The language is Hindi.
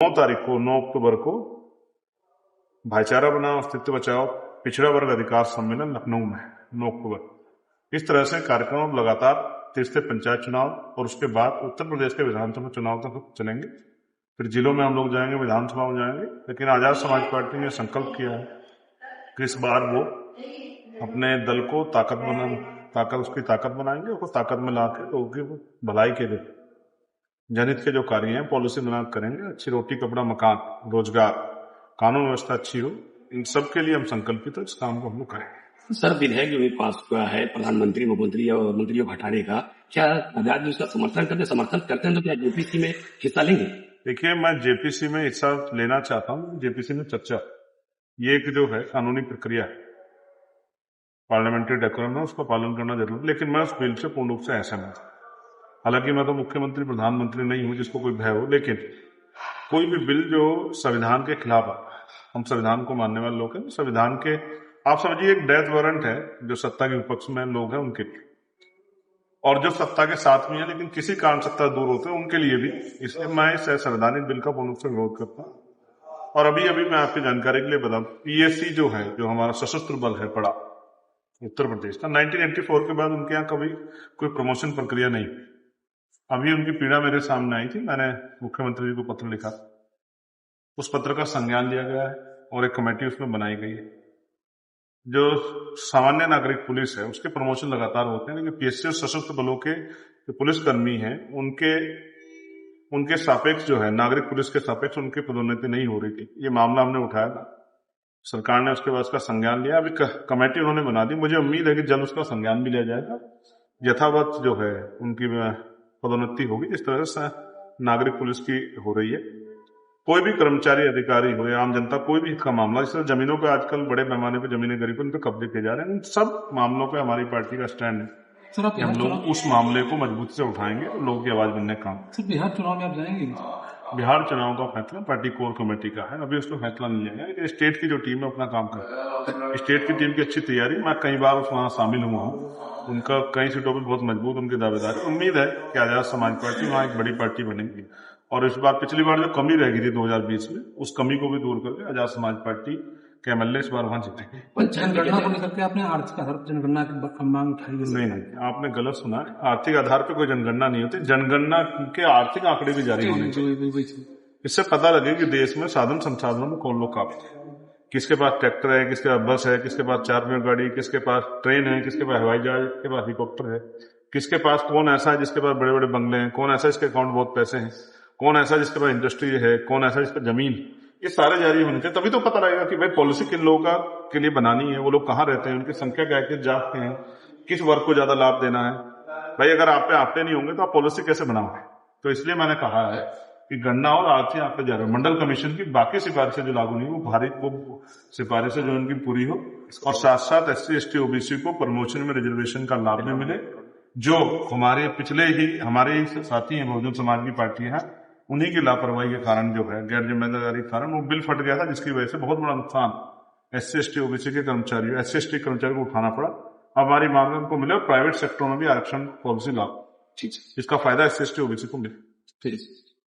9 तारीख को 9 अक्टूबर को भाईचारा बनाओ अस्तित्व बचाओ पिछड़ा वर्ग अधिकार सम्मेलन लखनऊ में 9 अक्टूबर। इस तरह से कार्यक्रम लगातार तीसरे पंचायत चुनाव और उसके बाद उत्तर प्रदेश के विधानसभा चुनाव तक चलेंगे। फिर जिलों में हम लोग जाएंगे, विधानसभा में जाएंगे। लेकिन आजाद समाज पार्टी ने संकल्प किया है कि इस बार वो अपने दल को उसकी ताकत बनाएंगे, उसको ताकत में ला के लोगों की भलाई के लिए जनहित के जो कार्य हैं पॉलिसी बना करेंगे। अच्छी रोटी कपड़ा मकान रोजगार कानून व्यवस्था अच्छी हो, इन सब के लिए हम संकल्पित है। इस काम को हम लोग करेंगे। सर, विधेयक जो भी पास हुआ है प्रधानमंत्री मुख्यमंत्री और मंत्रियों को हटाने का, क्या आजाद जी उसका समर्थन करते हैं तो क्या जेपीसी में हिस्सा लेंगे? देखिए, मैं जेपीसी में हिस्सा लेना चाहता हूँ। जेपीसी में चर्चा ये एक जो है कानूनी प्रक्रिया है, पार्लियामेंट्री डेकोरम है, उसका पालन करना जरूरी है। लेकिन मैं उस बिल से पूर्ण रूप से असहमत हूँ। हालांकि मैं तो मुख्यमंत्री प्रधानमंत्री नहीं हूं जिसको कोई भय हो, लेकिन कोई भी बिल जो संविधान के खिलाफ आता है, हम संविधान को मानने वाले लोग हैं, संविधान के आप समझिए एक डेथ वारंट है जो सत्ता के विपक्ष में लोग हैं उनके लिए, और जो सत्ता के साथ में है लेकिन किसी कारण सत्ता दूर होते हैं उनके लिए भी। इसलिए मैं इस संवैधानिक बिल का पूर्ण रूप से विरोध करता हूँ। और अभी मैं आपकी जानकारी के लिए बताऊं, पीएससी जो है, जो हमारा सशस्त्र बल है पड़ा उत्तर प्रदेश का, 1984 के बाद उनके यहाँ कभी कोई प्रमोशन प्रक्रिया नहीं। अभी उनकी पीड़ा मेरे सामने आई थी, मैंने मुख्यमंत्री जी को पत्र लिखा, उस पत्र का संज्ञान लिया गया है और एक कमेटी उसमें बनाई गई है। जो सामान्य नागरिक पुलिस है उसके प्रमोशन लगातार होते हैं, लेकिन पीएससी और सशस्त्र बलों के जो पुलिसकर्मी हैं उनके सापेक्ष जो है नागरिक पुलिस के सापेक्ष उनकी पदोन्नति नहीं हो रही थी। ये मामला हमने उठाया था, सरकार ने उसके बाद उसका संज्ञान लिया। अभी कमेटी उन्होंने बना दी, मुझे उम्मीद है कि जल्द उसका संज्ञान भी लिया जाएगा, यथावत जो है उनकी पदोन्नति होगी जिस तरह से नागरिक पुलिस की हो रही है। कोई भी कर्मचारी अधिकारी हो या आम जनता, कोई भी इसका मामला, इस तरह जमीनों पे आजकल बड़े पैमाने पे जमीनें गरीबों पे कब्जे किए जा रहे हैं, इन सब मामलों पे हमारी पार्टी का स्टैंड है कि हम लोग उस मामले को मजबूती से उठाएंगे और लोगों की आवाज बनने का काम। सर, बिहार चुनाव में आप जाएंगे? बिहार चुनाव का फैसला पार्टी कोर कमेटी का है, अभी उसमें फैसला नहीं लिया गया। स्टेट की जो टीम है अपना काम कर रही है, स्टेट की टीम की अच्छी तैयारी, मैं कई बार वहां शामिल हुआ हूँ, उनका कई सीटों पर बहुत मजबूत उनकी दावेदारी। उम्मीद है कि आजाद समाज पार्टी वहां एक बड़ी पार्टी बनेगी और इस बार पिछली बार जो कमी रह गई थी 2020 में, उस कमी को भी दूर करके आजाद समाज पार्टी के एमएलए इस बार वहां जीतेंगे। जनगणना को लेकर के आपने आर्थिक आधार पर जनगणना की मांग उठाई? नहीं, आपने गलत सुना है। आर्थिक आधार पर कोई जनगणना नहीं होती, जनगणना के आर्थिक आंकड़े भी जारी होने चाहिए। इससे पता लगे कि देश में साधन संसाधनों में कौन लोग काबिल है, किसके पास ट्रैक्टर है, किसके पास बस है, किसके पास 4 गाड़ी, किसके पास ट्रेन है, किसके पास हवाई जहाज, किसके पास हेलीकॉप्टर है, किसके पास कौन ऐसा है जिसके पास बड़े बड़े बंगले हैं, कौन ऐसा जिसके अकाउंट बहुत पैसे हैं, कौन ऐसा जिसके पास इंडस्ट्री है, कौन ऐसा जिसका जमीन। ये सारे जारी होने चाहिए, तभी तो पता लगेगा कि भाई पॉलिसी किन लोगों के लिए बनानी है, वो लोग कहाँ रहते हैं, उनकी संख्या क्या है, किस जात के हैं, किस वर्ग को ज्यादा लाभ देना है। भाई अगर आप पे आंकड़े नहीं होंगे तो आप पॉलिसी कैसे बनाओगे? तो इसलिए मैंने कहा है कि गणना और आर्थिक आंकड़े जा रहे, मंडल कमीशन की बाकी सिफारिशें जो लागू नहीं वो सिफारिशें जो उनकी पूरी हो, और साथ साथ SC ST OBC को प्रमोशन में रिजर्वेशन का लाभ भी मिले। जो हमारे साथी हैं बहुजन समाज की पार्टियां हैं, उन्हीं की लापरवाही के कारण जो है, गैर जिम्मेदारी के कारण वो बिल फट गया था, जिसकी वजह से बहुत बड़ा नुकसान SC ST OBC के कर्मचारियों, SC ST कर्मचारियों को उठाना पड़ा। हमारी मांग उनको मिले और प्राइवेट सेक्टर में भी आरक्षण पॉलिसी लाभ, इसका फायदा SC ST OBC को मिले।